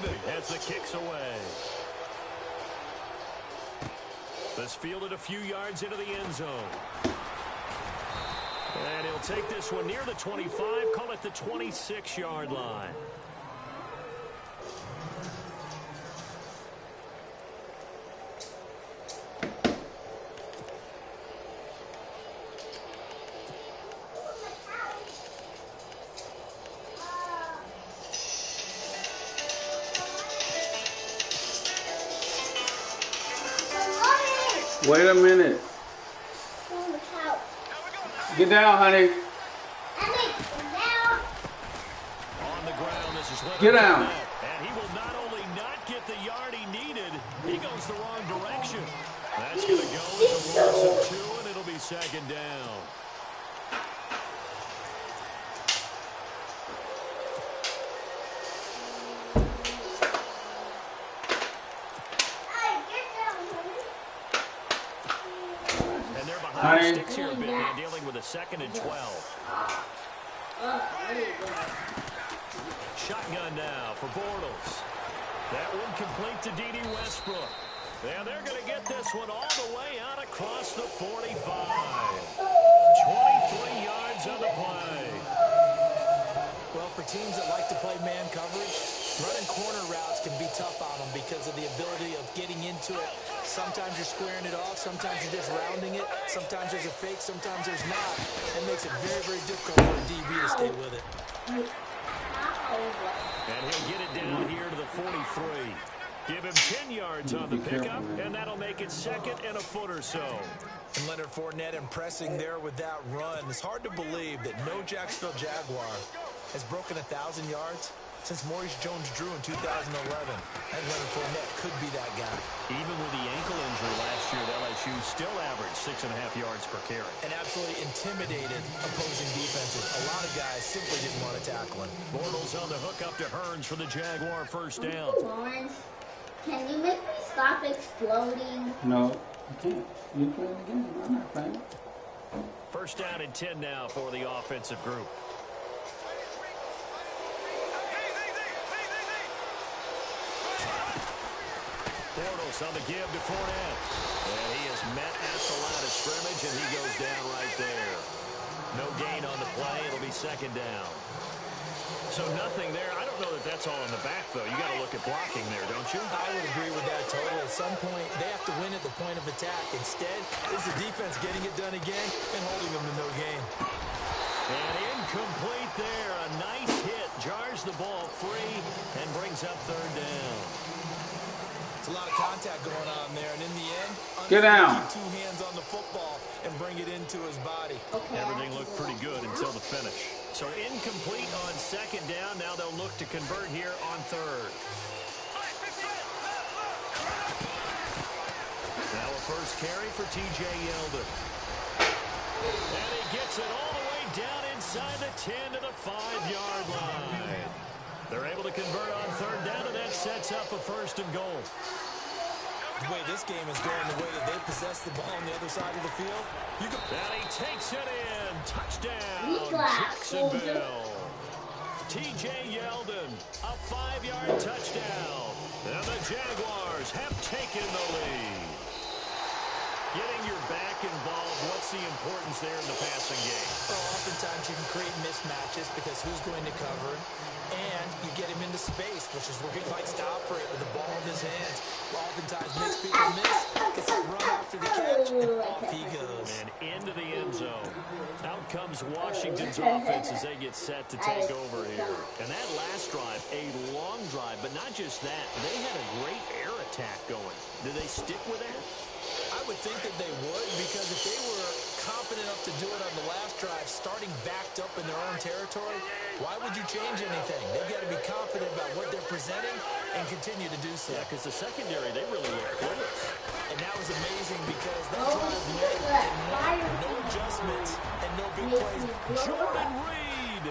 even as the kick's away. This fielded a few yards into the end zone. And he'll take this one near the 25, call it the 26-yard line. Wait a minute. Get down, honey. On the ground, this is Get down. And he will not only not get the yard he needed, he goes the wrong direction. That's going to go as a loss of 2, and it'll be second down. Sticks here a bit now, dealing with a 2nd and 12. Shotgun now for Bortles. That one complete to D.D. Westbrook. And they're going to get this one all the way out across the 45. 23 yards on the play. Well, for teams that like to play man coverage, running corner routes can be tough on them because of the ability of getting into it. Sometimes you're squaring it off. Sometimes you're just rounding it. Sometimes there's a fake. Sometimes there's not. It makes it very, very difficult for a DB to stay with it. And he'll get it down here to the 43. Give him 10 yards on the pickup, and that'll make it 2nd and a foot or so. And Leonard Fournette impressing there with that run. It's hard to believe that no Jacksonville Jaguar has broken 1,000 yards since Maurice Jones-Drew in 2011. And Leonard Fournette could be that guy. Even with the ankle injury last year, LSU still averaged 6.5 yards per carry. And absolutely intimidated opposing defenses. A lot of guys simply didn't want to tackle him. Bortles on the hook up to Hearns for the Jaguar first down. Lawrence, can you make me stop exploding? No, I can't. You play it again. I'm not playing. First down and 10 now for the offensive group. Bortles on the give to Fournette. And he is met at the line of scrimmage, and he goes down right there. No gain on the play. It'll be second down. So nothing there. I don't know that that's all in the back, though. You got to look at blocking there, don't you? I would agree with that totally. At some point, they have to win at the point of attack. Instead, it's the defense getting it done again and holding them to no gain. And incomplete there. A nice hit. Jars the ball free and brings up third down. It's a lot of contact going on there, and in the end, get down. 2 hands on the football and bring it into his body. Okay. Everything looked pretty good until the finish. So incomplete on second down. Now they'll look to convert here on third. Now a first carry for T.J. Yeldon. And he gets it all the way down inside the 10 to the 5-yard line. They're able to convert on third down, and that sets up a first and goal. The way this game is going, the way that they possess the ball on the other side of the field. And he takes it in. Touchdown, Jacksonville. T.J. Yeldon, a 5-yard touchdown. And the Jaguars have taken the lead. Getting your back involved, what's the importance there in the passing game? Well, oftentimes you can create mismatches because who's going to cover, and you get him into space, which is where he likes to operate with the ball in his hands. Oftentimes makes people miss, gets that run after the catch, and off he goes. And into the end zone. Out comes Washington's offense as they get set to take over here. And that last drive, a long drive, but not just that. They had a great air attack going. Do they stick with that? I would think that they would, because if they were confident enough to do it on the last drive, starting backed up in their own territory, why would you change anything? They've got to be confident about what they're presenting and continue to do so. Yeah, because the secondary, they really look clueless. And that was amazing because that drive led and no adjustments and no big plays. Jordan Reed,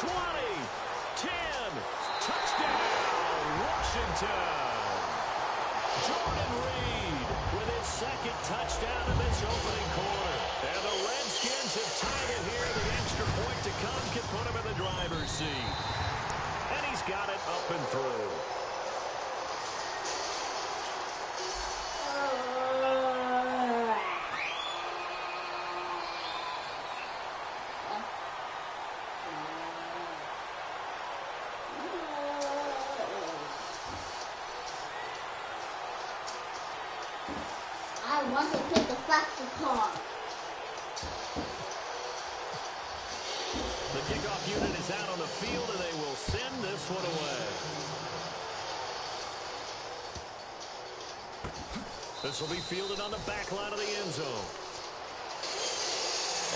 20, 10, touchdown, Washington. Jordan Reed with his second touchdown in this opening quarter. And the Redskins have tied it here. The extra point to come can put him in the driver's seat. And he's got it up and through. want to take the faster car. The kickoff unit is out on the field, and they will send this one away. This will be fielded on the back line of the end zone.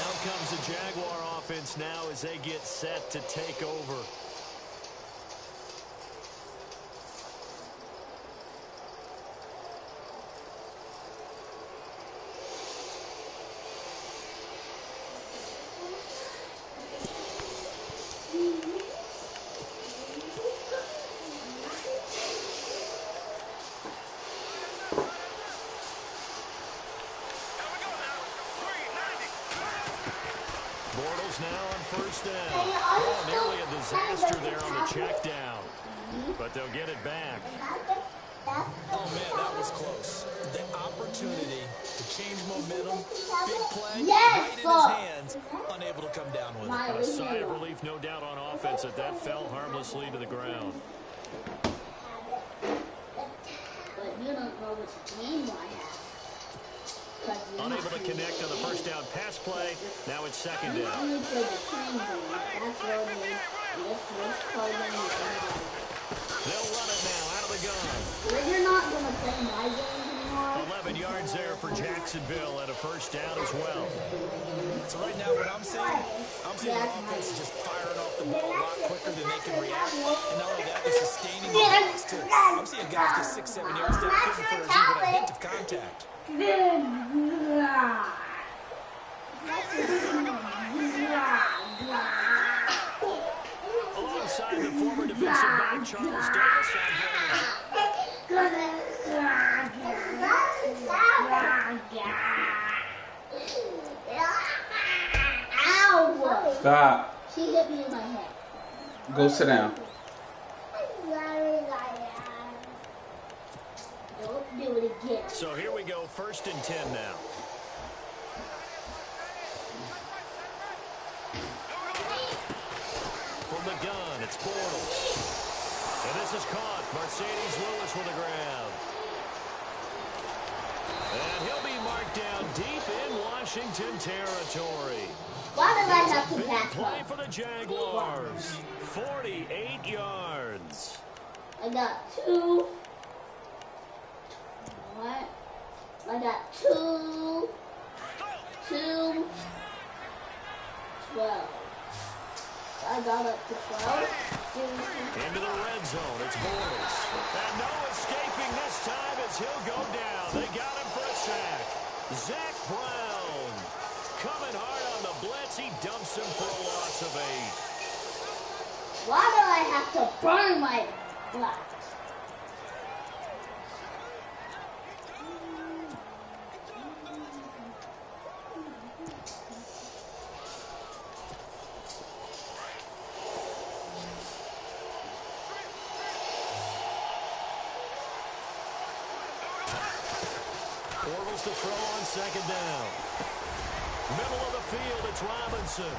Out comes the Jaguar offense now as they get set to take over. Bortles now on first down. Oh, nearly a disaster there on the check down. But they'll get it back. Oh, man, that was close. The opportunity to change momentum, big play, right in his hands, unable to come down with it. A sigh of relief, no doubt, on offense that fell harmlessly to the ground. But you don't know which game I have. Unable to connect on the first down pass play. Now it's second down. Only play the train game. That's where let's call them. They'll run it now out of the gun. But you're not going to play my games anymore. 11 yards there for Jacksonville and a first down as well. So right now what I'm seeing the offense is just firing off the ball a lot quicker than they can react. And not only that, they're sustaining the blocks too. I'm seeing guys just 6-7 yards down the field before there's even a hint of contact. Alongside the former defensive back, Charles Davis. Ow! Stop. She hit me in my head. Go sit down. Don't do it again. So here we go, 1st and 10 now. From the gun, it's Bortles. And this is caught. Mercedes Lewis with the ground. And he'll be marked down deep in Washington territory. Why did I have to Big back play up? for the Jaguars. 48 yards. I got two. What? I got two. 12. I got up to 12. Into the red zone. It's Bortles. And no escaping this time as he'll go down. They got him for a sack. Zach Brown coming hard on the blitz. He dumps him for a loss of 8. Why do I have to burn my blocks? Bortles to throw on second down. Middle of the field, it's Robinson.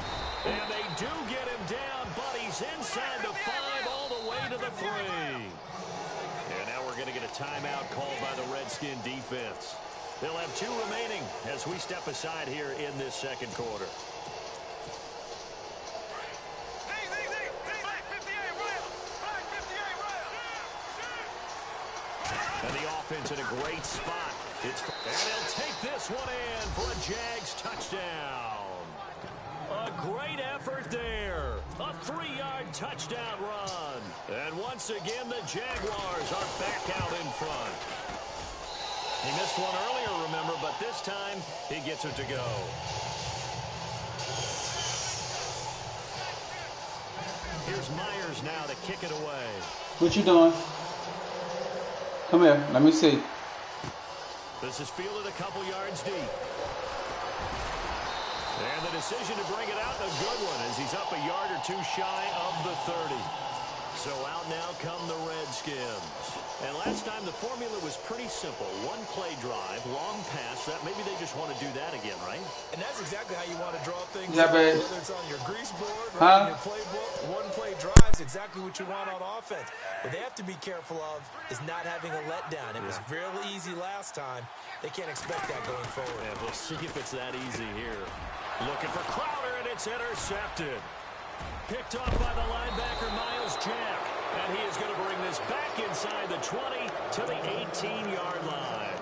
And they do get him down, but he's inside the 5 all the way to the 3. And now we're going to get a timeout called by the Redskin defense. They'll have 2 remaining as we step aside here in this second quarter. And the offense in a great spot. And they'll take this one in for a Jags touchdown. A great effort there. A 3-yard touchdown run. And once again, the Jaguars are back out in front. He missed one earlier, remember, but this time he gets it to go. Here's Myers now to kick it away. What you doing? Come here. Let me see. This is fielded a couple yards deep. And the decision to bring it out, a good one, as he's up a yard or 2 shy of the 30. So out now come the Redskins. And last time the formula was pretty simple. One play drive, long pass. That maybe they just want to do that again, right? And that's exactly how you want to draw things Yeah, up. babe. Whether it's on your grease board or Huh? on your playbook, one play drive is exactly what you want on offense. What they have to be careful of is not having a letdown. It was real easy last time. They can't expect that going forward. And we'll see if it's that easy here. Looking for Crowder, and it's intercepted. Picked off by the linebacker, Miles Jack. And he is going to bring this back inside the 20 to the 18-yard line.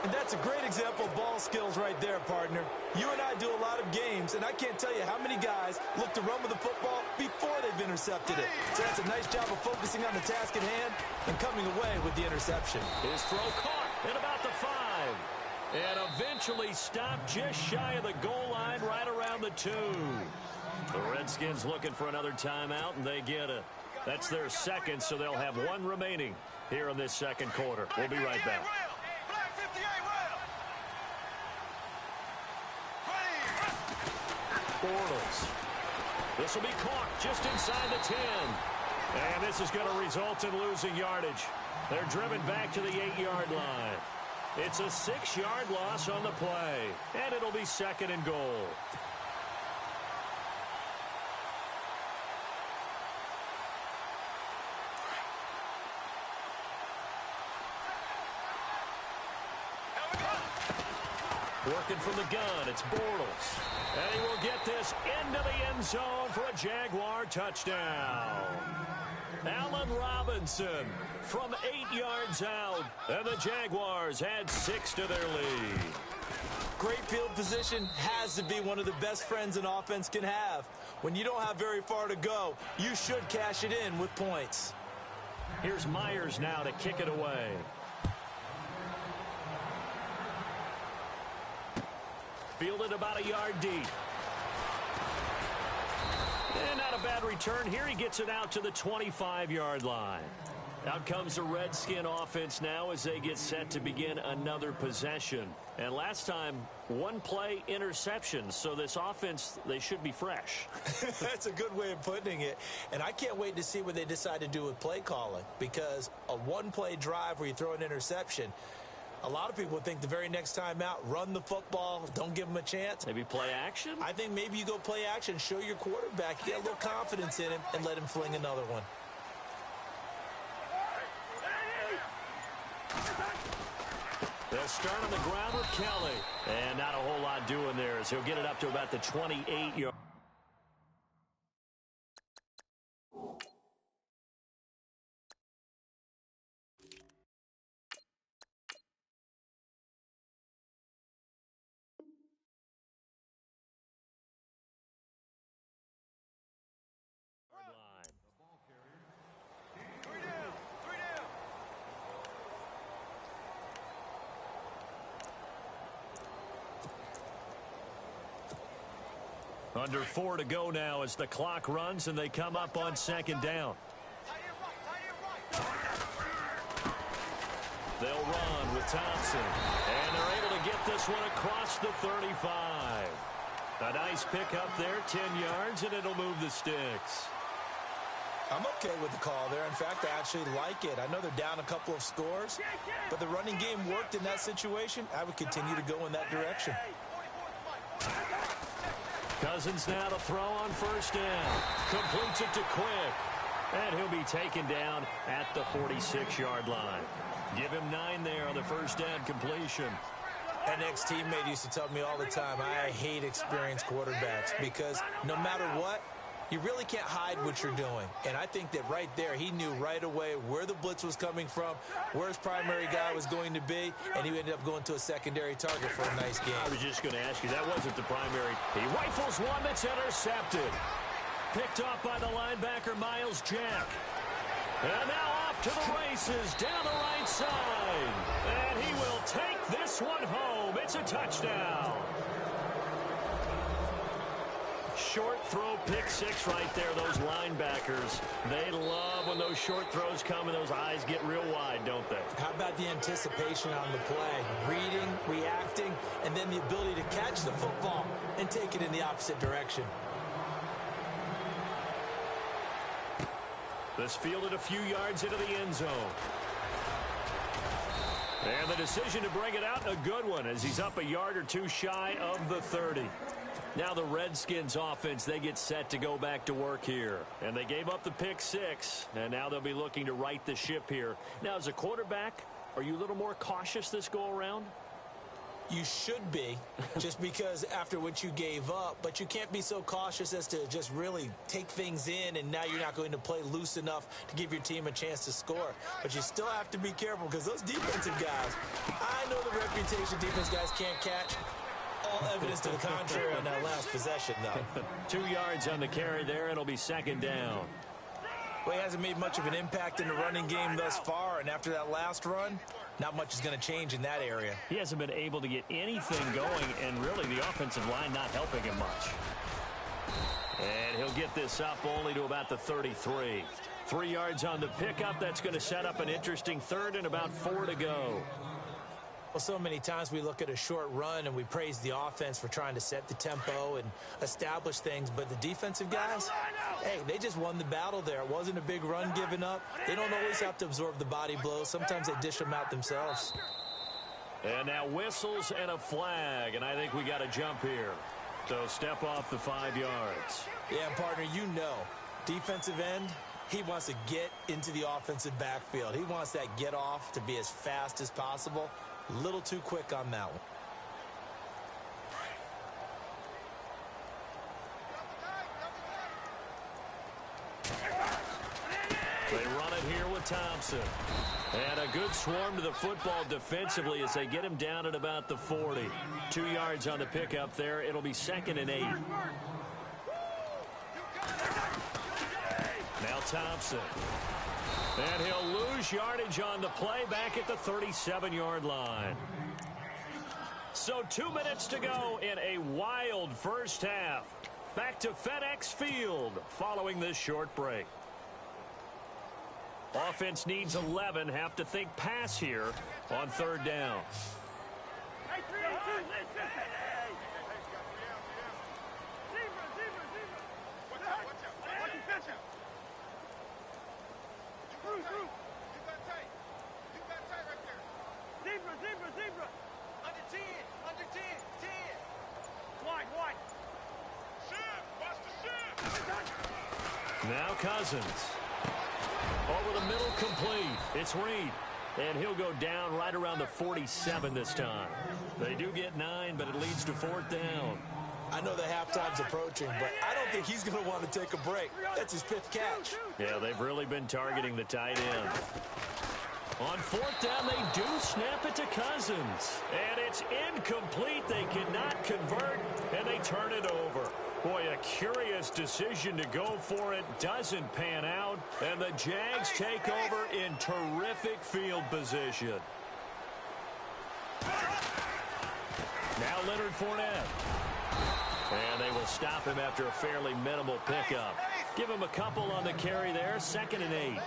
And that's a great example of ball skills right there, partner. You and I do a lot of games, and I can't tell you how many guys look to run with the football before they've intercepted it. So that's a nice job of focusing on the task at hand and coming away with the interception. His throw caught at about the 5. And eventually stopped just shy of the goal line right around the 2. The Redskins looking for another timeout, and they get it. That's their second, so they'll have one remaining here in this second quarter. We'll be right back. Bortles. This will be caught just inside the 10. And this is going to result in losing yardage. They're driven back to the 8-yard line. It's a 6-yard loss on the play, and it'll be second and goal. Working from the gun, it's Bortles. And he will get this into the end zone for a Jaguar touchdown. Allen Robinson from 8 yards out. And the Jaguars add 6 to their lead. Great field position has to be one of the best friends an offense can have. When you don't have very far to go, you should cash it in with points. Here's Myers now to kick it away. Fielded about a yard deep. And not a bad return. Here he gets it out to the 25-yard line. Out comes the Redskin offense now as they get set to begin another possession. And last time, one play interception. So this offense, they should be fresh. That's a good way of putting it. And I can't wait to see what they decide to do with play calling. Because a one-play drive where you throw an interception, a lot of people think the very next time out, run the football, don't give them a chance. Maybe play action? I think maybe you go play action, show your quarterback, get a little confidence in him, and let him fling another one. They'll start on the ground with Kelly. And not a whole lot doing there as he'll get it up to about the 28-yard. Under 4 to go now as the clock runs and they come up on second down. They'll run with Thompson. And they're able to get this one across the 35. A nice pickup there, 10 yards, and it'll move the sticks. I'm okay with the call there. In fact, I actually like it. I know they're down a couple of scores, but the running game worked in that situation. I would continue to go in that direction. Cousins now to throw on first down. Completes it to Quick. And he'll be taken down at the 46-yard line. Give him 9 there on the first down completion. An ex-teammate used to tell me all the time, I hate experienced quarterbacks because no matter what, you really can't hide what you're doing. And I think that right there, he knew right away where the blitz was coming from, where his primary guy was going to be, and he ended up going to a secondary target for a nice game. I was just going to ask you, that wasn't the primary. He rifles one that's intercepted. Picked off by the linebacker, Miles Jack. And now off to the races down the right side. And he will take this one home. It's a touchdown. Short throw, pick 6 right there. Those linebackers, they love when those short throws come and those eyes get real wide, don't they? How about the anticipation on the play? Reading, reacting, and then the ability to catch the football and take it in the opposite direction. This fielded a few yards into the end zone. And the decision to bring it out, a good one, as he's up a yard or two shy of the 30. Now the Redskins offense, they get set to go back to work here. And they gave up the pick 6, and now they'll be looking to right the ship here. Now, as a quarterback, are you a little more cautious this go-around? You should be, just because after what you gave up, but you can't be so cautious as to just really take things in, and now you're not going to play loose enough to give your team a chance to score. But you still have to be careful, because those defensive guys, I know the reputation defense guys can't catch. All evidence to the contrary on that last possession, though. 2 yards on the carry there. It'll be second down. Well, he hasn't made much of an impact in the running game thus far, and after that last run, not much is going to change in that area. He hasn't been able to get anything going, and really the offensive line not helping him much. And he'll get this up only to about the 33. 3 yards on the pickup. That's going to set up an interesting third and about 4 to go. Well, so many times we look at a short run and we praise the offense for trying to set the tempo and establish things, but the defensive guys, hey, they just won the battle there. It wasn't a big run given up. They don't always have to absorb the body blows. Sometimes they dish them out themselves. And now whistles and a flag, and I think we got a jump here. So step off the 5 yards. Yeah, and partner, you know, defensive end, he wants to get into the offensive backfield. He wants that get off to be as fast as possible. A little too quick on that one. They run it here with Thompson. And a good swarm to the football defensively as they get him down at about the 40. 2 yards on the pickup there. It'll be second and 8. Now Thompson. And he'll lose yardage on the play back at the 37-yard line. So 2 minutes to go in a wild first half. Back to FedEx Field following this short break. Offense needs 11. Have to think pass here on third down. Now Cousins. Over the middle, complete. It's Reed. And he'll go down right around the 47 this time. They do get 9, but it leads to fourth down. I know the halftime's approaching, but I don't think he's going to want to take a break. That's his 5th catch. Yeah, they've really been targeting the tight end. On fourth down, they do snap it to Cousins. And it's incomplete. They cannot convert, and they turn it over. Boy, a curious decision to go for it. Doesn't pan out, and the Jags take over in terrific field position. Now Leonard Fournette. And they will stop him after a fairly minimal pickup. Give him a couple on the carry there. Second and 8.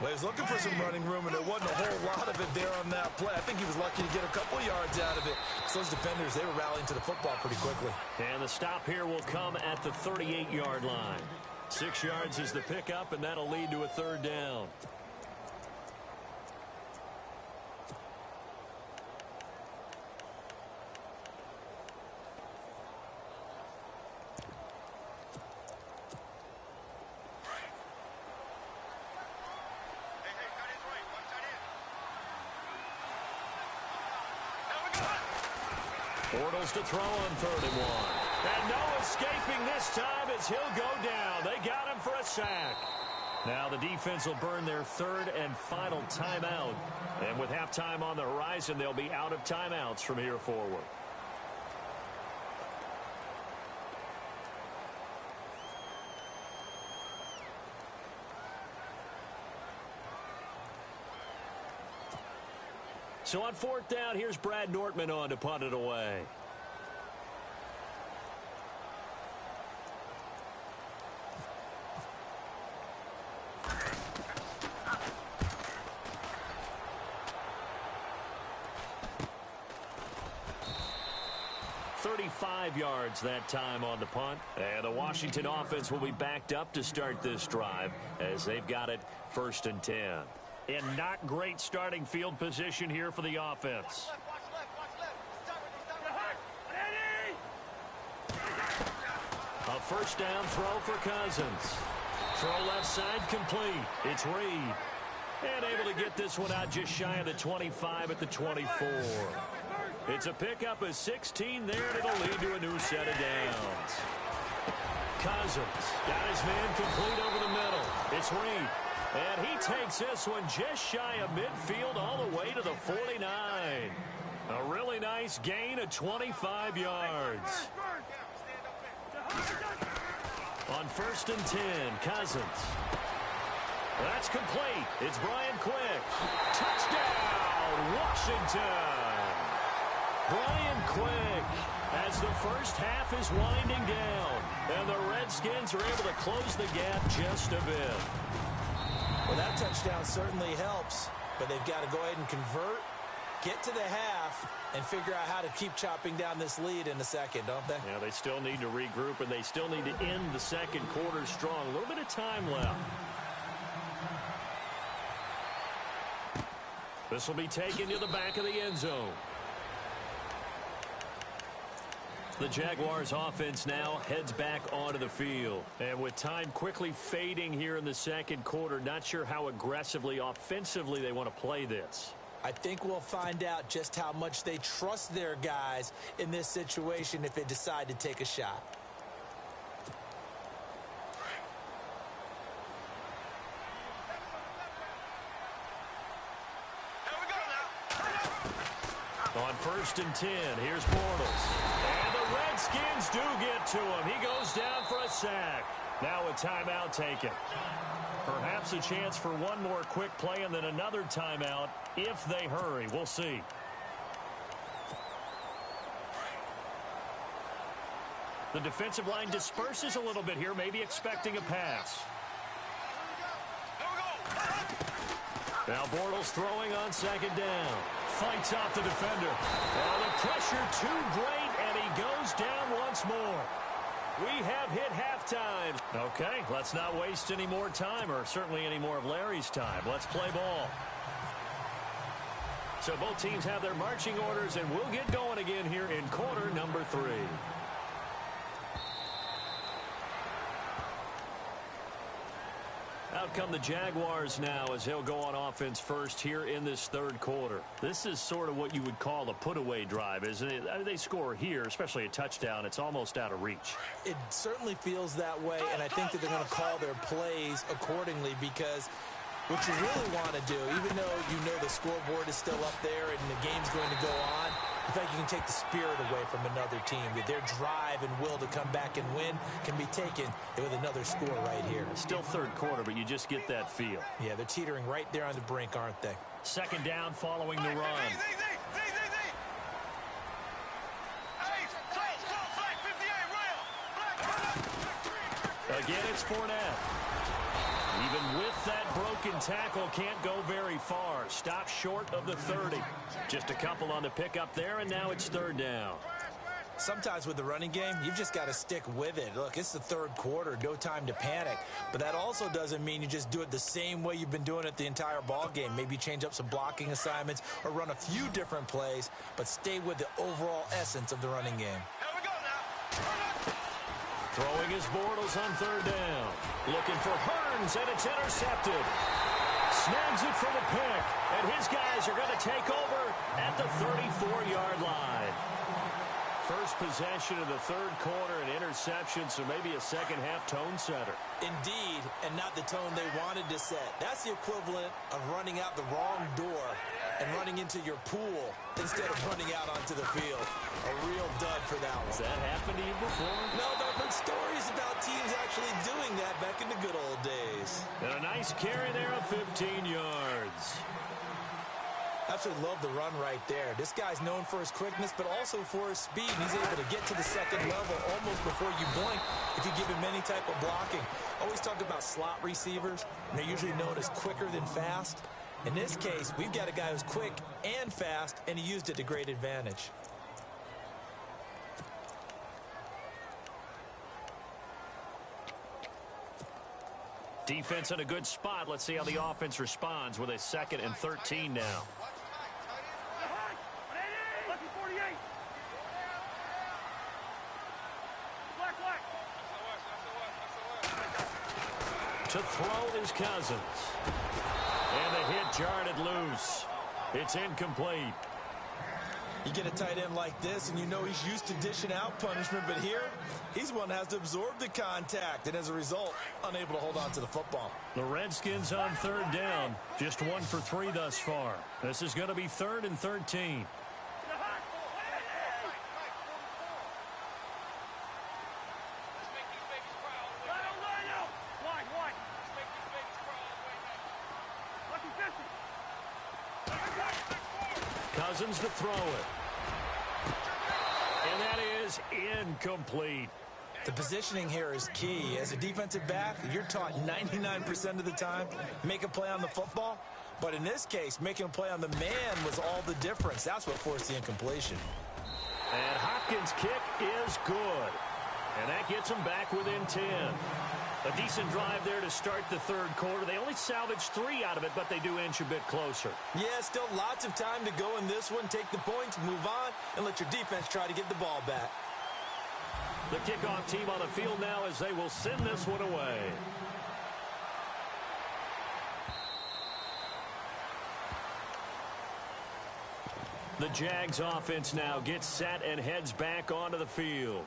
Well, he's looking for some running room, and there wasn't a whole lot of it there on that play. I think he was lucky to get a couple yards out of it. So those defenders, they were rallying to the football pretty quickly. And the stop here will come at the 38-yard line. 6 yards is the pickup, and that'll lead to a third down. Bortles to throw on 3rd and 1. And no escaping this time as he'll go down. They got him for a sack. Now the defense will burn their 3rd and final timeout. And with halftime on the horizon, they'll be out of timeouts from here forward. So on fourth down, here's Brad Nortman on to punt it away. 5 yards that time on the punt. And the Washington offense will be backed up to start this drive as they've got it 1st and 10. In not great starting field position here for the offense. A 1st down throw for Cousins. Throw left side complete. It's Reed. And able to get this one out just shy of the 25 at the 24. It's a pickup of 16 there, and it'll lead to a new set of downs. Cousins got his man complete over the middle. It's Reed. And he takes this one just shy of midfield all the way to the 49. A really nice gain of 25 yards. On 1st and 10, Cousins. That's complete. It's Brian Quick. Touchdown, Washington. Brian Quick, as the first half is winding down, and the Redskins are able to close the gap just a bit. Well, that touchdown certainly helps, but they've got to go ahead and convert, get to the half, and figure out how to keep chopping down this lead in the second, don't they? Yeah, they still need to regroup, and they still need to end the second quarter strong. A little bit of time left. This will be taken to the back of the end zone. The Jaguars offense now heads back onto the field. And with time quickly fading here in the second quarter, not sure how aggressively, offensively they want to play this. I think we'll find out just how much they trust their guys in this situation if they decide to take a shot. On 1st and 10, here's Bortles. And the Redskins do get to him. He goes down for a sack. Now a timeout taken. Perhaps a chance for one more quick play and then another timeout if they hurry. We'll see. The defensive line disperses a little bit here, maybe expecting a pass. Now Bortles throwing on 2nd down. Fights off the defender. Oh, the pressure too great, and he goes down once more. We have hit halftime. Okay, let's not waste any more time, or certainly any more of Larry's time. Let's play ball. So both teams have their marching orders, and we'll get going again here in quarter number 3. Out come the Jaguars now as they'll go on offense first here in this 3rd quarter. This is sort of what you would call a put-away drive, isn't it? I mean, they score here, especially a touchdown. It's almost out of reach. It certainly feels that way, and I think that they're going to call their plays accordingly because what you really want to do, even though you know the scoreboard is still up there and the game's going to go on, in fact, you can take the spirit away from another team. Their drive and will to come back and win can be taken with another score right here. Still 3rd quarter, but you just get that feel. Yeah, they're teetering right there on the brink, aren't they? 2nd down following the run. Again, it's Fournette. Even with that broken tackle, can't go very far. Stop short of the 30. Just a couple on the pickup there, and now it's 3rd down. Sometimes with the running game, you've just got to stick with it. Look, it's the 3rd quarter, no time to panic. But that also doesn't mean you just do it the same way you've been doing it the entire ball game. Maybe change up some blocking assignments or run a few different plays, but stay with the overall essence of the running game. Throwing his Bortles on 3rd down. Looking for Hearns, and it's intercepted. Snags it for the pick, and his guys are going to take over at the 34-yard line. First possession of the 3rd quarter, an interception, so maybe a second-half tone setter. Indeed, and not the tone they wanted to set. That's the equivalent of running out the wrong door and running into your pool instead of running out onto the field. A real dud for that one. Has that happened to you before? No, but I've heard stories about teams actually doing that back in the good old days. And a nice carry there of 15 yards. Absolutely love the run right there. This guy's known for his quickness, but also for his speed. He's able to get to the 2nd level almost before you blink if you give him any type of blocking. Always talk about slot receivers, and they're usually known as quicker than fast. In this case, we've got a guy who's quick and fast, and he used it to great advantage. Defense in a good spot. Let's see how the offense responds with a 2nd and 13 now. To throw is Cousins. And the hit jarred loose. It's incomplete. You get a tight end like this, and you know he's used to dishing out punishment, but here, he's one that has to absorb the contact, and as a result, unable to hold on to the football. The Redskins on 3rd down. Just 1 for 3 thus far. This is going to be 3rd and 13. Cousins to throw it. And that is incomplete. The positioning here is key. As a defensive back, you're taught 99% of the time, make a play on the football. But in this case, making a play on the man was all the difference. That's what forced the incompletion. And Hopkins' kick is good. And that gets them back within 10. A decent drive there to start the 3rd quarter. They only salvaged 3 out of it, but they do inch a bit closer. Yeah, still lots of time to go in this one. Take the points, move on, and let your defense try to get the ball back. The kickoff team on the field now as they will send this one away. The Jags offense now gets set and heads back onto the field.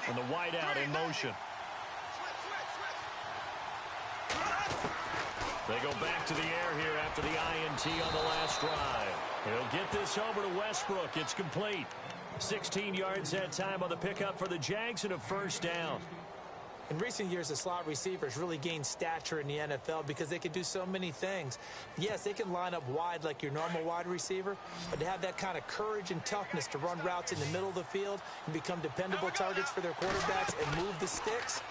And the wideout in motion. They go back to the air here after the INT on the last drive. He'll get this over to Westbrook. It's complete. 16 yards that time on the pickup for the Jags and a 1st down. In recent years, the slot receivers really gained stature in the NFL because they can do so many things. Yes, they can line up wide like your normal wide receiver, but to have that kind of courage and toughness to run routes in the middle of the field and become dependable targets for their quarterbacks and move the sticks,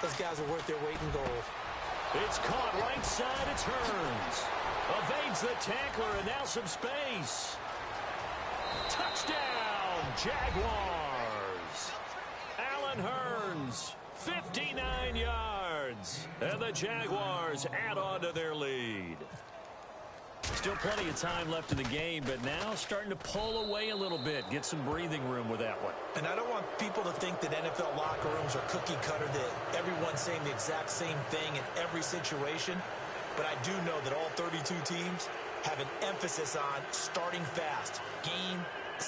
those guys are worth their weight in gold. It's caught right side. It's Hearns. Evades the tackler, and now some space. Touchdown, Jaguars. Allen Hearns. 59 yards. And the Jaguars add on to their lead. Still plenty of time left in the game, but now starting to pull away a little bit. Get some breathing room with that one. And I don't want people to think that NFL locker rooms are cookie cutter, that everyone's saying the exact same thing in every situation. But I do know that all 32 teams have an emphasis on starting fast. Game,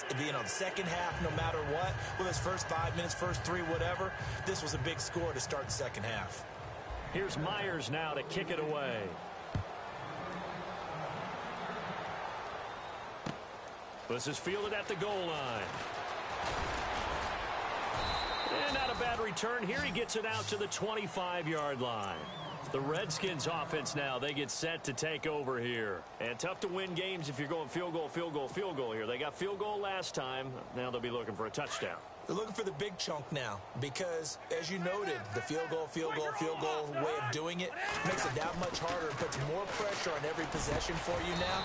the second half, no matter what, whether it's first 5 minutes, first 3, whatever, this was a big score to start the second half. Here's Myers now to kick it away. This is fielded at the goal line. And not a bad return here. He gets it out to the 25-yard line. The Redskins offense now, they get set to take over here. And tough to win games if you're going field goal, field goal, field goal here. They got field goal last time. Now they'll be looking for a touchdown. They're looking for the big chunk now because, as you noted, the field goal way of doing it makes it that much harder and puts more pressure on every possession for you now.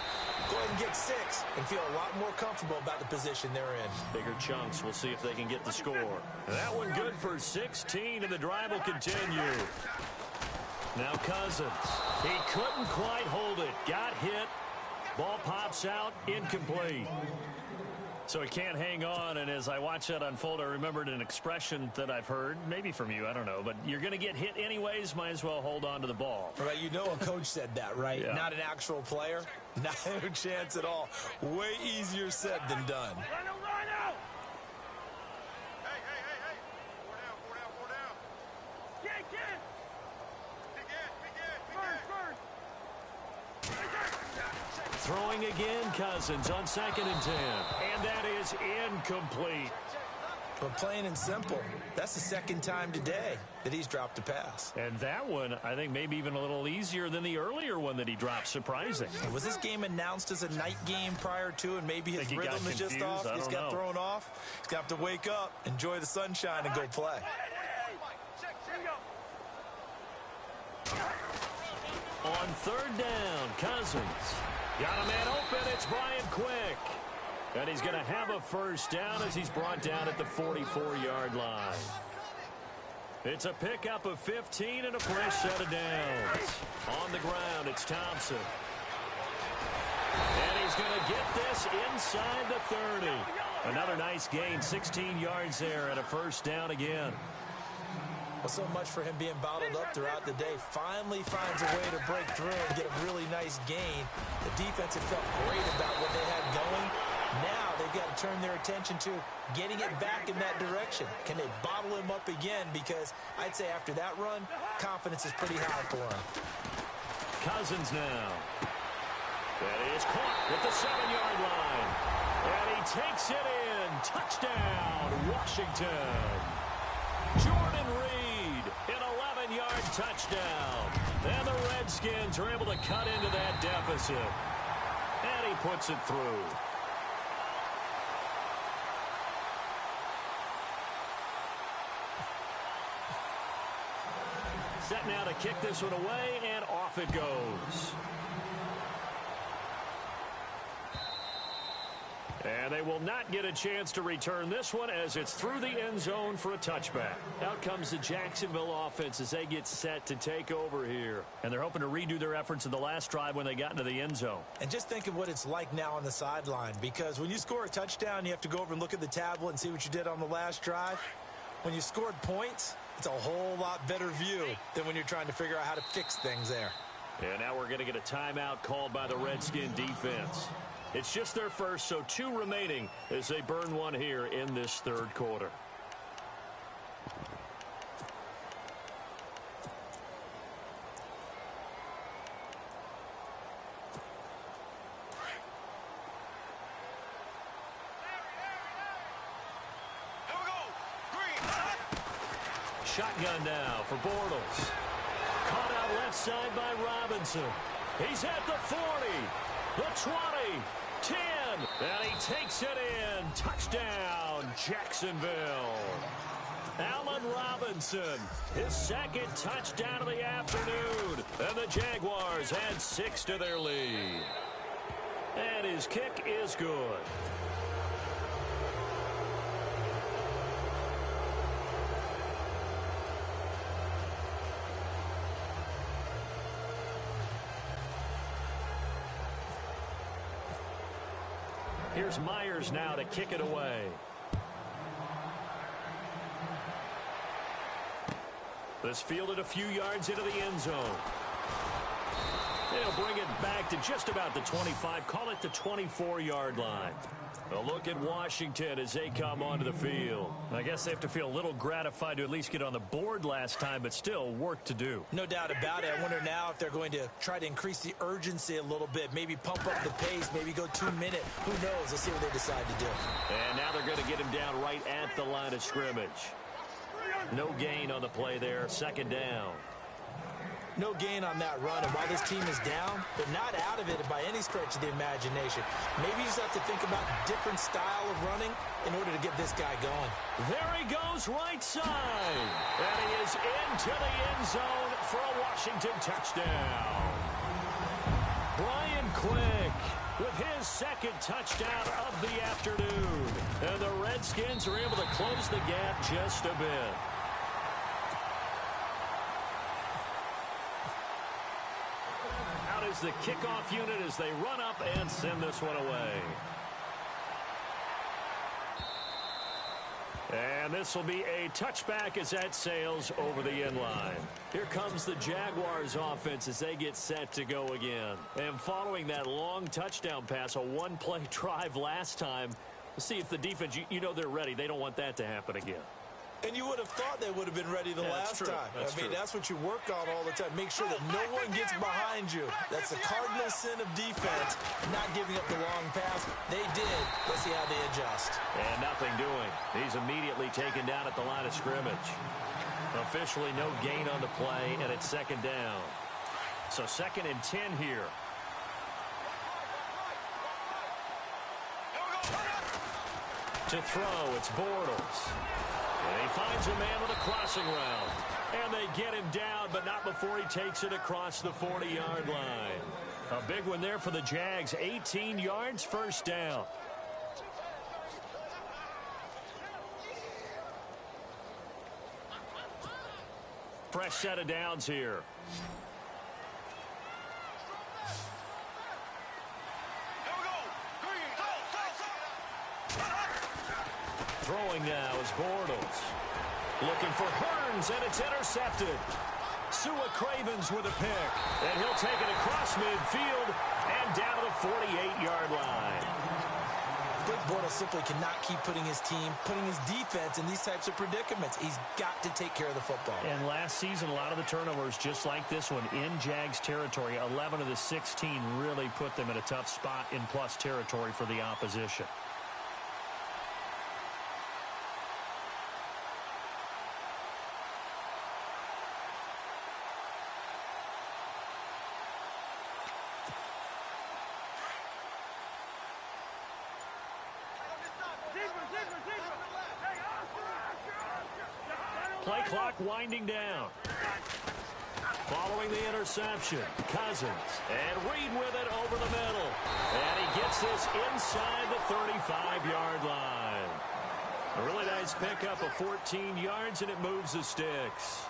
Go ahead and get 6 and feel a lot more comfortable about the position they're in. Bigger chunks. We'll see if they can get the score. That one good for 16, and the drive will continue. Now Cousins. He couldn't quite hold it. Got hit. Ball pops out. Incomplete. So he can't hang on, and as I watch that unfold, I remembered an expression that I've heard, maybe from you, I don't know, but you're going to get hit anyways, might as well hold on to the ball. Right, you know a coach said that, right? Yeah. Not an actual player. Not a chance at all. Way easier said than done. Throwing again, Cousins on 2nd and 10. And that is incomplete. But plain and simple, that's the second time today that he's dropped a pass. And that one, I think, maybe even a little easier than the earlier one that he dropped. Surprising. Was this game announced as a night game prior to, and maybe his rhythm is just off? He's got thrown off. He's got to wake up, enjoy the sunshine, and go play. On third down, Cousins. Got a man open. It's Brian Quick. And he's going to have a first down as he's brought down at the 44-yard line. It's a pickup of 15 and a fresh set of downs. On the ground, it's Thompson. And he's going to get this inside the 30. Another nice gain, 16 yards there, and a first down again. Well, so much for him being bottled up throughout the day. Finally finds a way to break through and get a really nice gain. The defense had felt great about what they had going. Now they've got to turn their attention to getting it back in that direction. Can they bottle him up again? Because I'd say after that run, confidence is pretty high for him. Cousins now. That is caught at the 7-yard line. And he takes it in. Touchdown, Washington. Jordan Reed, an 11-yard touchdown. And the Redskins are able to cut into that deficit. And he puts it through. Set now to kick this one away, and off it goes. And they will not get a chance to return this one as it's through the end zone for a touchback. Out comes the Jacksonville offense as they get set to take over here. And they're hoping to redo their efforts in the last drive when they got into the end zone. And just think of what it's like now on the sideline, because when you score a touchdown, you have to go over and look at the tablet and see what you did on the last drive. When you scored points, it's a whole lot better view than when you're trying to figure out how to fix things there. And now we're going to get a timeout called by the Redskin defense. It's just their first, so 2 remaining as they burn one here in this third quarter. Shotgun now for Bortles. Caught out left side by Robinson. He's at the 40, the 20, 10, and he takes it in. Touchdown, Jacksonville. Allen Robinson, his second touchdown of the afternoon. And the Jaguars add 6 to their lead. And his kick is good. Here's Myers now to kick it away. This fielded a few yards into the end zone. They'll bring it back to just about the 25, call it the 24-yard line. A look at Washington as they come onto the field. I guess they have to feel a little gratified to at least get on the board last time, but still work to do. No doubt about it. I wonder now if they're going to try to increase the urgency a little bit, maybe pump up the pace, maybe go 2-minute. Who knows? Let's see what they decide to do. And now they're going to get him down right at the line of scrimmage. No gain on the play there. Second down. No gain on that run, and while this team is down, they're not out of it by any stretch of the imagination. Maybe you just have to think about a different style of running in order to get this guy going. There he goes right side, and he is into the end zone for a Washington touchdown. Brian Quick with his second touchdown of the afternoon, and the Redskins are able to close the gap just a bit. Is the kickoff unit as they run up and send this one away. And this will be a touchback as that sails over the end line. Here comes the Jaguars offense as they get set to go again. And following that long touchdown pass, a one-play drive last time, we'll see if the defense, you know they're ready. They don't want that to happen again. And you would have thought they would have been ready the last time. That's what you work on all the time. Make sure that no one gets behind you. That's the cardinal sin of defense, not giving up the long pass. They did. Let's see how they adjust. And nothing doing. He's immediately taken down at the line of scrimmage. Officially no gain on the play, and it's second down. So 2nd and 10 here. To throw, it's Bortles. And he finds a man with a crossing route. And they get him down, but not before he takes it across the 40-yard line. A big one there for the Jags. 18 yards, first down. Fresh set of downs here. Throwing now is Bortles. Looking for Hearns, and it's intercepted. Sua Cravens with a pick. And he'll take it across midfield and down to the 48-yard line. Blake Bortles simply cannot keep putting his team, putting his defense in these types of predicaments. He's got to take care of the football. And last season, a lot of the turnovers, just like this one, in Jags territory. 11 of the 16 really put them in a tough spot in plus territory for the opposition. Play clock winding down. Following the interception, Cousins. And Reed with it over the middle. And he gets this inside the 35-yard line. A really nice pickup of 14 yards, and it moves the sticks.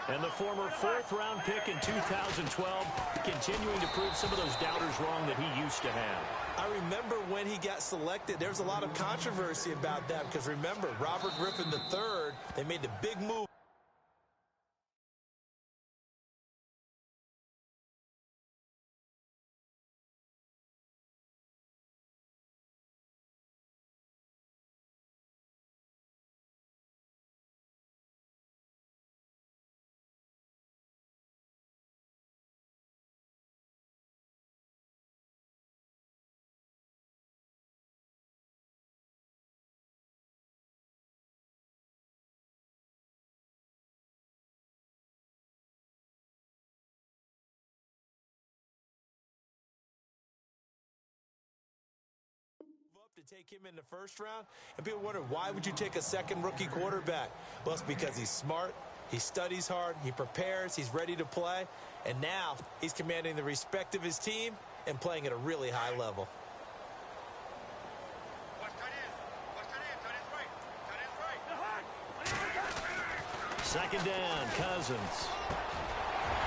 And the former 4th-round pick in 2012 continuing to prove some of those doubters wrong that he used to have. I remember when he got selected, there was a lot of controversy about that because remember, Robert Griffin III, they made the big move. To take him in the first round, and people wonder, why would you take a second rookie quarterback? Well, it's because he's smart, he studies hard, he prepares, he's ready to play, and now he's commanding the respect of his team and playing at a really high level. Second down, Cousins.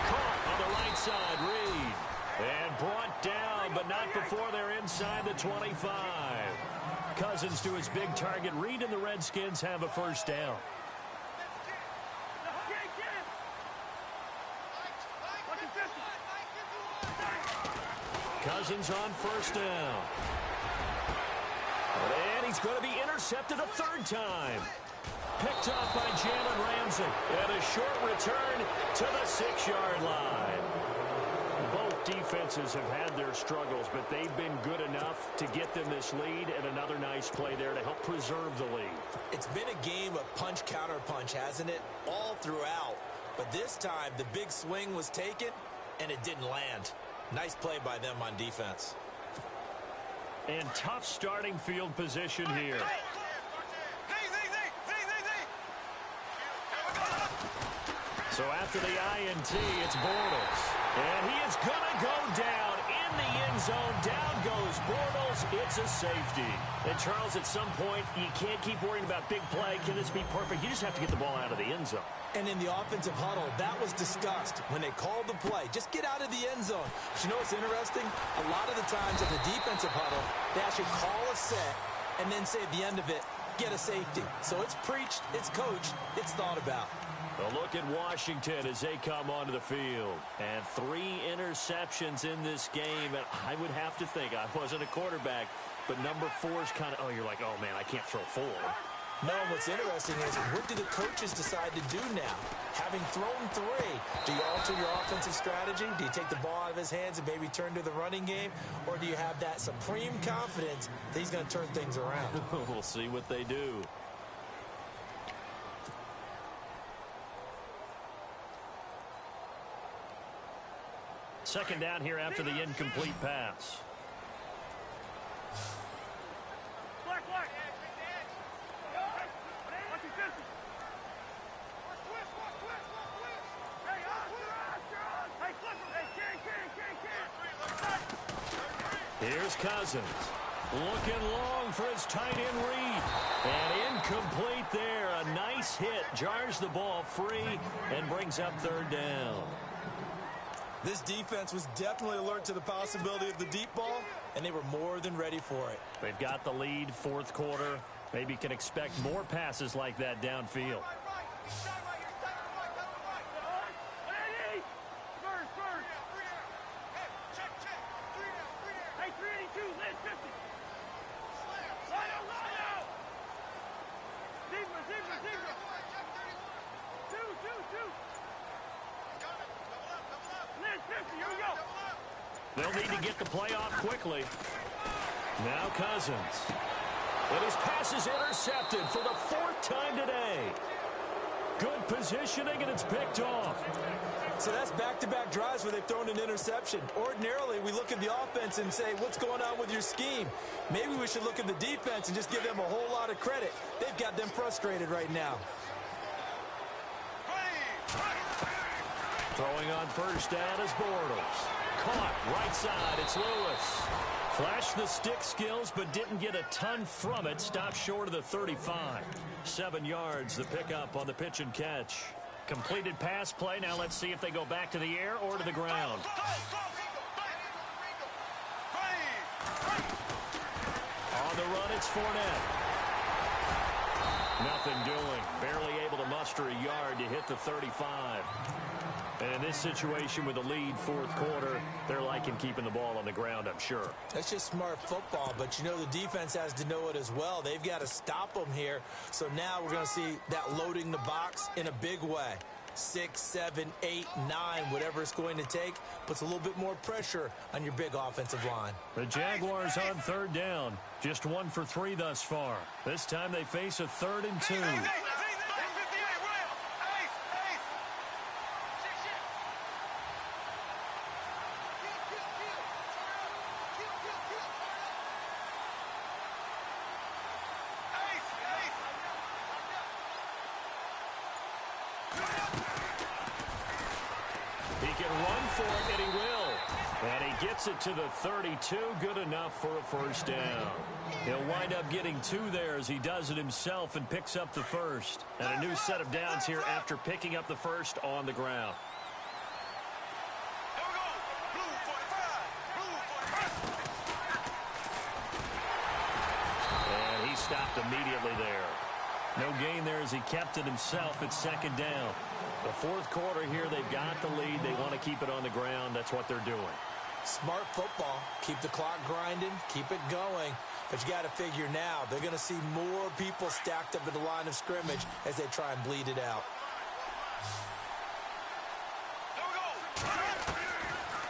Caught on the right side, Reed. And brought down, but not before they're inside the 25. Cousins to his big target. Reed and the Redskins have a first down. Cousins on first down. And he's going to be intercepted a 3rd time. Picked off by Jalen Ramsey. And a short return to the 6-yard line. Both defenses have had their struggles, but they've been good enough to get them this lead, and another nice play there to help preserve the lead. It's been a game of punch-counter-punch, hasn't it? All throughout. But this time, the big swing was taken, and it didn't land. Nice play by them on defense. And tough starting field position here. So after the INT, it's Bortles. And he is going to go down in the end zone. Down goes Bortles. It's a safety. And, Charles, at some point, you can't keep worrying about big play. Can this be perfect? You just have to get the ball out of the end zone. And in the offensive huddle, that was discussed when they called the play. Just get out of the end zone. But you know what's interesting? A lot of the times in the defensive huddle, they actually call a set and then say at the end of it, get a safety. So it's preached, it's coached, it's thought about. A look at Washington as they come onto the field. And 3 interceptions in this game. And I would have to think, I wasn't a quarterback, but number 4 is kind of, oh, you're like, oh, man, I can't throw 4. No, what's interesting is what do the coaches decide to do now? Having thrown 3, do you alter your offensive strategy? Do you take the ball out of his hands and maybe turn to the running game? Or do you have that supreme confidence that he's going to turn things around? We'll see what they do. Second down here after the incomplete pass. Here's Cousins. Looking long for his tight end read. And incomplete there. A nice hit. Jars the ball free and brings up third down. This defense was definitely alert to the possibility of the deep ball, and they were more than ready for it. They've got the lead, fourth quarter. Maybe can expect more passes like that downfield. They'll need to get the play off quickly. Now Cousins. And his pass is intercepted for the 4th time today. Good positioning, and it's picked off. So that's back-to-back drives where they've thrown an interception. Ordinarily, we look at the offense and say, what's going on with your scheme? Maybe we should look at the defense and just give them a whole lot of credit. They've got them frustrated right now. Throwing on first down is Bortles. Caught right side. It's Lewis. Flashed the stick skills, but didn't get a ton from it. Stopped short of the 35. 7 yards, the pickup on the pitch and catch. Completed pass play. Now let's see if they go back to the air or to the ground. On the run, it's Fournette. Nothing doing. Barely able to muster a yard to hit the 35. And in this situation with the lead, fourth quarter, they're liking keeping the ball on the ground, I'm sure. That's just smart football, but you know the defense has to know it as well. They've got to stop them here. So now we're going to see that loading the box in a big way. 6, 7, 8, 9, whatever it's going to take, puts a little bit more pressure on your big offensive line. The Jaguars on third down. Just 1 for 3 thus far. This time they face a 3rd and 2. He can run for it, and he will. And he gets it to the 32. Good enough for a first down. He'll wind up getting 2 there as he does it himself and picks up the first. And a new set of downs here after picking up the first on the ground. And he stopped immediately there. No gain there as he kept it himself at second down. The fourth quarter here, they've got the lead. They want to keep it on the ground. That's what they're doing. Smart football. Keep the clock grinding. Keep it going. But you got to figure now, they're going to see more people stacked up at the line of scrimmage as they try and bleed it out.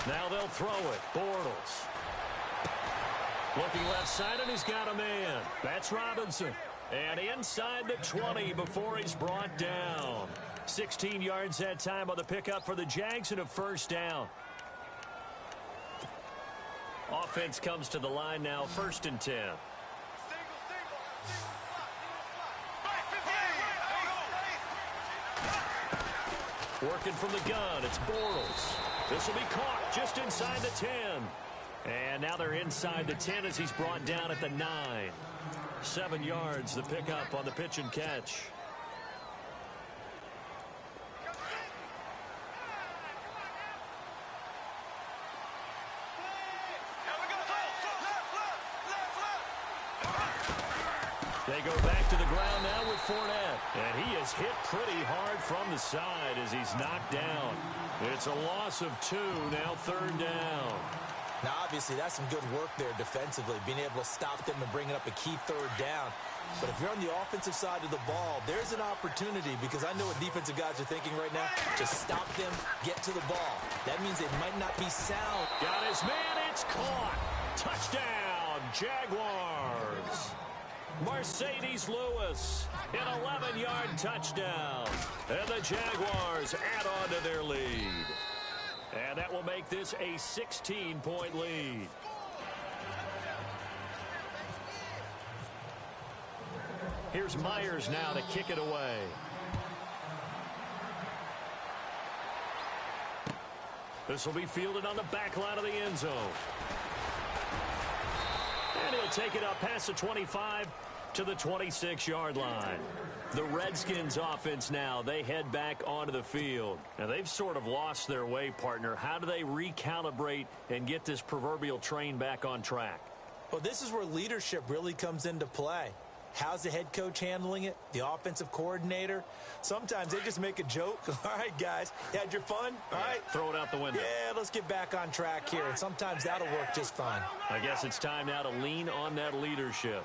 Now they'll throw it. Bortles. Looking left side, and he's got a man. That's Robinson. And inside the 20 before he's brought down. 16 yards that time on the pickup for the Jags and a first down. Offense comes to the line now, 1st and 10. Working from the gun, it's Bortles. This will be caught just inside the 10. And now they're inside the 10 as he's brought down at the 9. 7 yards, the pickup on the pitch and catch. They go back to the ground now with Fournette. And he is hit pretty hard from the side as he's knocked down. It's a loss of 2, now 3rd down. Now, obviously, that's some good work there defensively, being able to stop them and bringing up a key third down. But if you're on the offensive side of the ball, there's an opportunity, because I know what defensive guys are thinking right now. Just stop them, get to the ball. That means they might not be sound. Got his man, it's caught. Touchdown, Jaguars. Mercedes Lewis, an 11-yard touchdown. And the Jaguars add on to their lead. And that will make this a 16-point lead. Here's Myers now to kick it away. This will be fielded on the back line of the end zone. And he'll take it up past the 25 to the 26-yard line. The Redskins offense now, they head back onto the field. Now, they've sort of lost their way, partner. How do they recalibrate and get this proverbial train back on track? Well, this is where leadership really comes into play. How's the head coach handling it? The offensive coordinator? Sometimes they just make a joke. All right, guys, you had your fun? All right. Throw it out the window. Yeah, let's get back on track here. And sometimes that'll work just fine. I guess it's time now to lean on that leadership.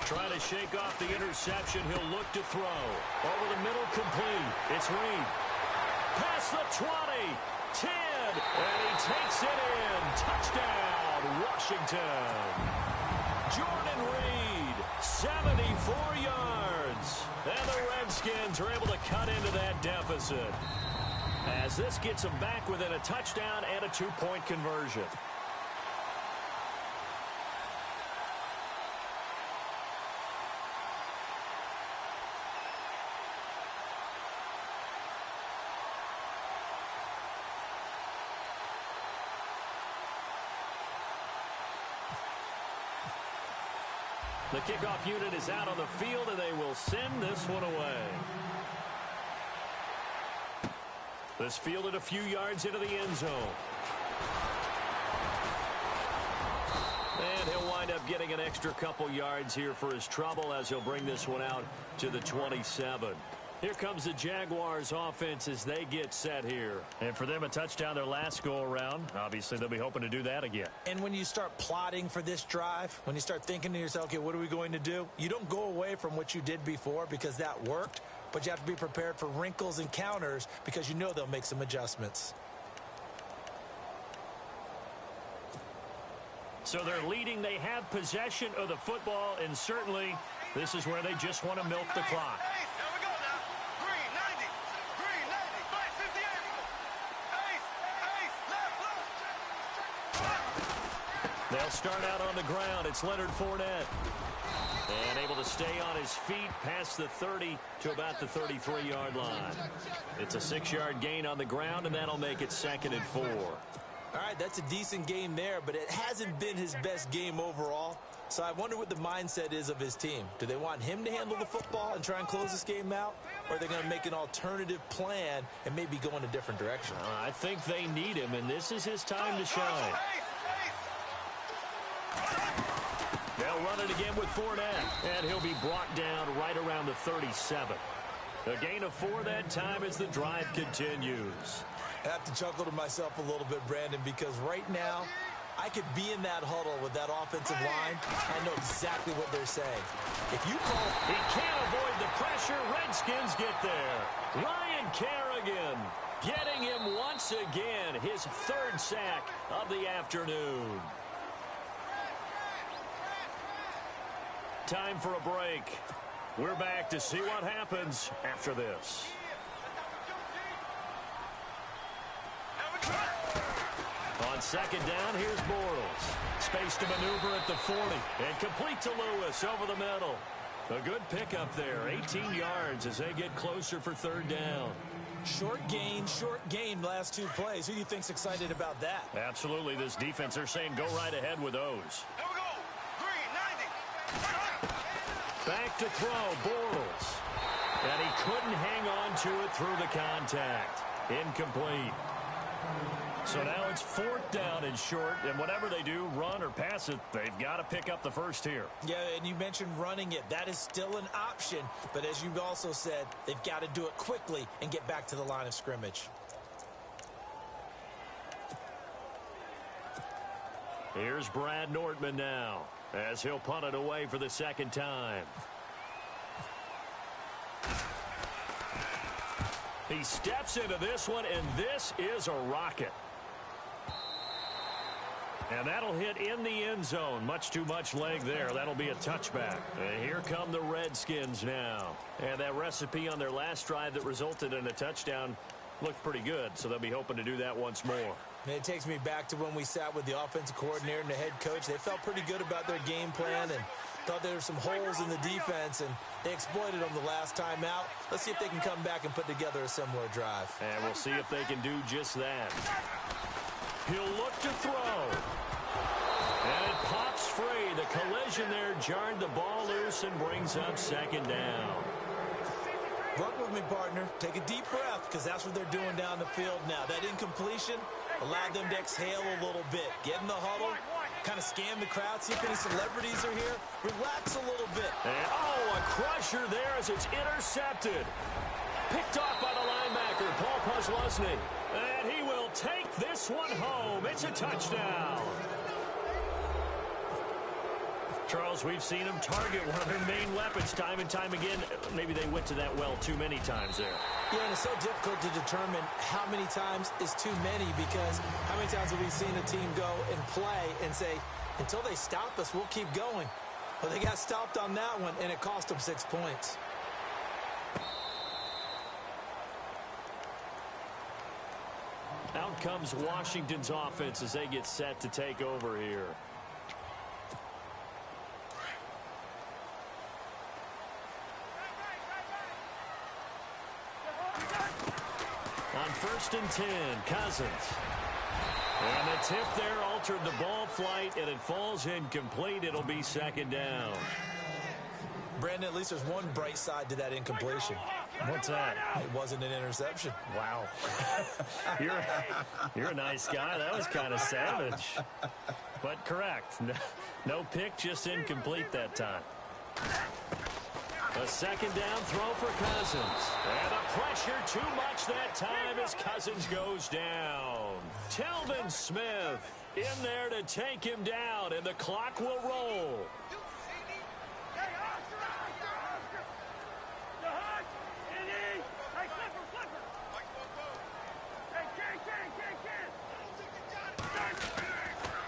Trying to shake off the interception. He'll look to throw. Over the middle, complete. It's Reed. Past the 20. 10. And he takes it in. Touchdown, Washington. Jordan Reed, 74 yards. And the Redskins are able to cut into that deficit, as this gets them back within a touchdown and a 2-point conversion. The kickoff unit is out on the field, and they will send this one away. This fielded a few yards into the end zone. And he'll wind up getting an extra couple yards here for his trouble, as he'll bring this one out to the 27. Here comes the Jaguars offense as they get set here. And for them, a touchdown their last go-around. Obviously, they'll be hoping to do that again. And when you start plotting for this drive, when you start thinking to yourself, okay, what are we going to do? You don't go away from what you did before because that worked, but you have to be prepared for wrinkles and counters because you know they'll make some adjustments. So they're leading. They have possession of the football, and certainly this is where they just want to milk the clock. They'll start out on the ground. It's Leonard Fournette. And able to stay on his feet past the 30 to about the 33-yard line. It's a 6-yard gain on the ground, and that'll make it 2nd and 4. All right, that's a decent game there, but it hasn't been his best game overall. So I wonder what the mindset is of his team. Do they want him to handle the football and try and close this game out? Or are they going to make an alternative plan and maybe go in a different direction? I think they need him, and this is his time to shine. They'll run it again with Fournette, and he'll be brought down right around the 37. A gain of 4 that time as the drive continues. I have to chuckle to myself a little bit, Brandon, because right now I could be in that huddle with that offensive line. I know exactly what they're saying. If you call... He can't avoid the pressure. Redskins get there. Ryan Kerrigan getting him once again, his 3rd sack of the afternoon. Time for a break. We're back to see what happens after this. On 2nd down, here's Bortles. Space to maneuver at the 40. And complete to Lewis over the middle. A good pickup there. 18 yards as they get closer for 3rd down. Short gain last 2 plays. Who do you think's excited about that? Absolutely. This defense, they're saying go right ahead with those. Back to throw, Bortles. And he couldn't hang on to it through the contact. Incomplete. So now it's 4th down and short, and whatever they do, run or pass it, they've got to pick up the first here. Yeah, and you mentioned running it. That is still an option, but as you've also said, they've got to do it quickly and get back to the line of scrimmage. Here's Brad Nordman now, as he'll punt it away for the 2nd time. He steps into this one, and this is a rocket. And that'll hit in the end zone. Much too much leg there. That'll be a touchback. And here come the Redskins now. And that recipe on their last drive that resulted in a touchdown looked pretty good, so they'll be hoping to do that once more. And it takes me back to when we sat with the offensive coordinator and the head coach. They felt pretty good about their game plan and thought there were some holes in the defense, and they exploited them the last time out. Let's see if they can come back and put together a similar drive. And we'll see if they can do just that. He'll look to throw. And it pops free. The collision there jarred the ball loose and brings up 2nd down. Work with me, partner. Take a deep breath, because that's what they're doing down the field now. That incompletion allowed them to exhale a little bit. Get in the huddle, kind of scan the crowd, see if any celebrities are here. Relax a little bit. And, oh, a crusher there as it's intercepted. Picked off by the linebacker, Paul Posluszny. And he will take this one home. It's a touchdown. Charles, we've seen him target one of their main weapons time and time again. Maybe they went to that well too many times there. Yeah, and it's so difficult to determine how many times is too many, because how many times have we seen a team go and play and say, until they stop us, we'll keep going. Well, they got stopped on that one, and it cost them 6 points. Out comes Washington's offense as they get set to take over here. On 1st and 10, Cousins. And the tip there altered the ball flight, and it falls incomplete. It'll be 2nd down. Brandon, at least there's one bright side to that incompletion. What's that? It wasn't an interception. Wow. You're a nice guy. That was kind of savage. But correct. No pick, just incomplete that time. A 2nd down throw for Cousins. And the pressure too much that time as Cousins goes down. Telvin Smith in there to take him down, and the clock will roll.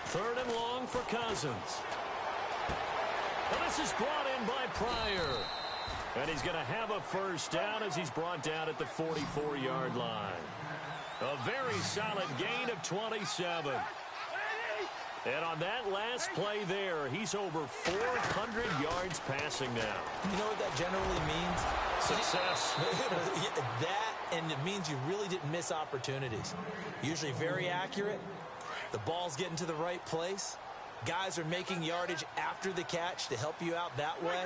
Third and long for Cousins. And this is brought in by Pryor. And he's going to have a 1st down as he's brought down at the 44-yard line. A very solid gain of 27. And on that last play there, he's over 400 yards passing now. You know what that generally means? Success. That, and it means you really didn't miss opportunities. Usually very accurate. The ball's getting to the right place. Guys are making yardage after the catch to help you out that way.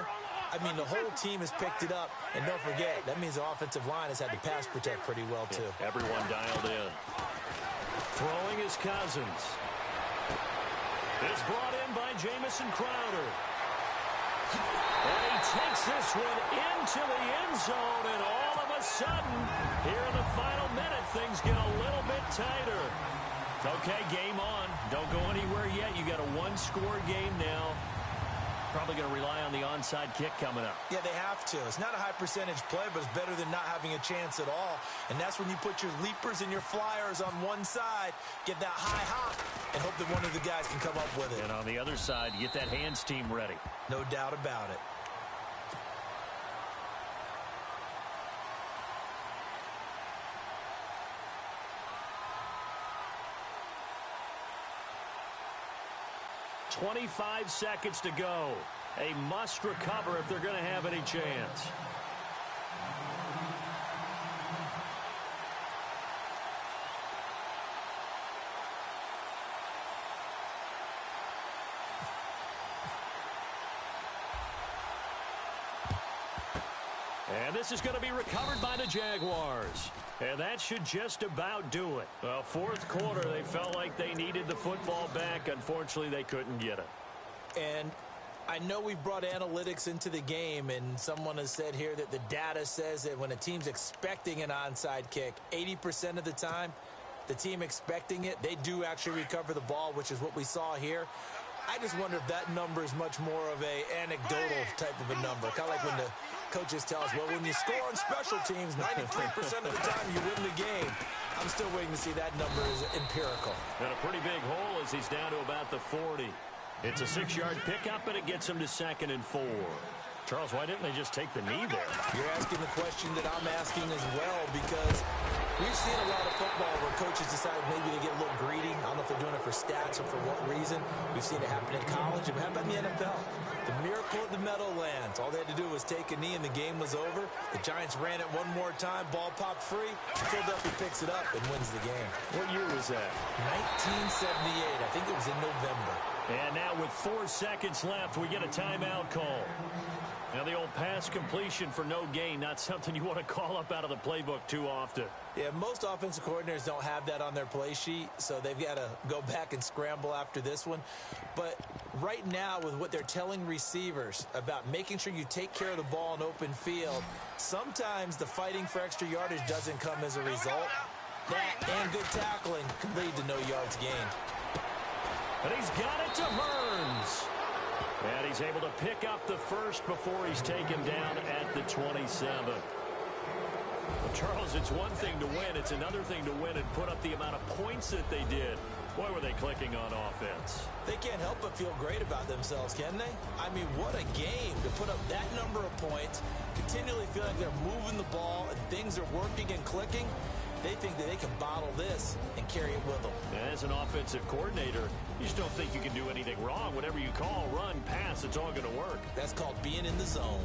I mean, the whole team has picked it up. And don't forget, that means the offensive line has had to pass protect pretty well, too. Yeah, everyone dialed in. Throwing is Cousins. It's brought in by Jamison Crowder. And he takes this one into the end zone, and all of a sudden, here in the final minute, things get a little bit tighter. Okay, game on. Don't go anywhere yet. You got a one-score game now. Probably going to rely on the onside kick coming up. Yeah, they have to. It's not a high percentage play, but it's better than not having a chance at all. And that's when you put your leapers and your flyers on one side, get that high hop, and hope that one of the guys can come up with it. And on the other side, get that hands team ready. No doubt about it. .25 seconds to go. A must recover if they're going to have any chance. And this is going to be recovered by the Jaguars. And that should just about do it. Well, fourth quarter, they felt like they needed the football back. Unfortunately, they couldn't get it. And I know we've brought analytics into the game, and someone has said here that the data says that when a team's expecting an onside kick, 80% of the time, the team expecting it, they do actually recover the ball, which is what we saw here. I just wonder if that number is much more of a anecdotal type of a number. Kind of like when the coaches tell us, well, when you score on special teams, 93% of the time you win the game. I'm still waiting to see that number is empirical. And a pretty big hole as he's down to about the 40. It's a 6-yard pickup, and it gets him to 2nd and 4. Charles, why didn't they just take the knee there? You're asking the question that I'm asking as well, because we've seen a lot of football where coaches decide maybe to get a little greedy. I don't know if they're doing it for stats or for what reason. We've seen it happen in college. And how about in the NFL? The miracle of the Meadowlands. All they had to do was take a knee, and the game was over. The Giants ran it one more time. Ball popped free. Philadelphia picks it up and wins the game. What year was that? 1978. I think it was in November. And now with 4 seconds left, we get a timeout call. Now the old pass completion for no gain, not something you want to call up out of the playbook too often. Yeah, most offensive coordinators don't have that on their play sheet, so they've got to go back and scramble after this one. But right now, with what they're telling receivers about making sure you take care of the ball in open field, sometimes the fighting for extra yardage doesn't come as a result. That and good tackling can lead to no yards gained. And he's got it to Burns. And he's able to pick up the first before he's taken down at the 27. Well, Charles, it's one thing to win. It's another thing to win and put up the amount of points that they did. Boy, were they clicking on offense. They can't help but feel great about themselves, can they? I mean, what a game to put up that number of points, continually feel like they're moving the ball and things are working and clicking. They think that they can bottle this and carry it with them. As an offensive coordinator, you just don't think you can do anything wrong. Whatever you call, run, pass, it's all going to work. That's called being in the zone.